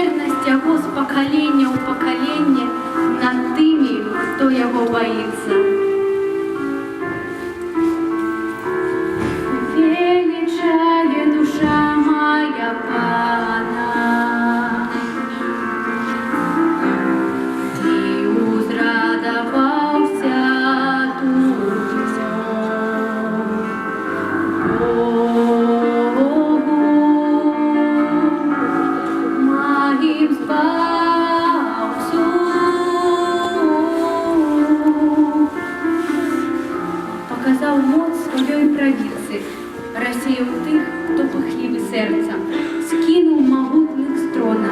милосердность Его с поколения у поколения над теми, кто Его боится. Величає душа моя Пана, Ти узрадовався Богу моїм Спасу. Показав моць своєї правиці, розсіяв тих, хто пихливі серця, скинув могутних з трона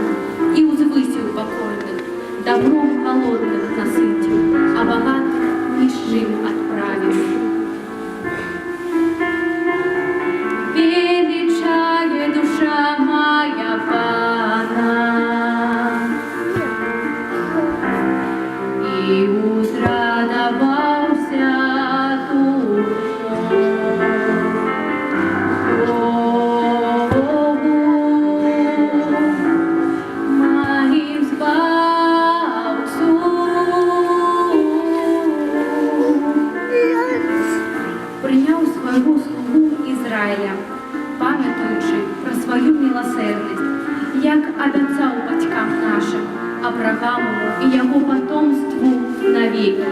і узвисив покорних, добром голодних наситив, а богатих ні з чим отправив. Величає душа моя Пана, і узрадовався моїм Спасу. Прийняв свого слугу Ізраїля, пам'ятаючи про свою милосердність, як обіцяв батькам нашим, Аврааму і його потомству навіки.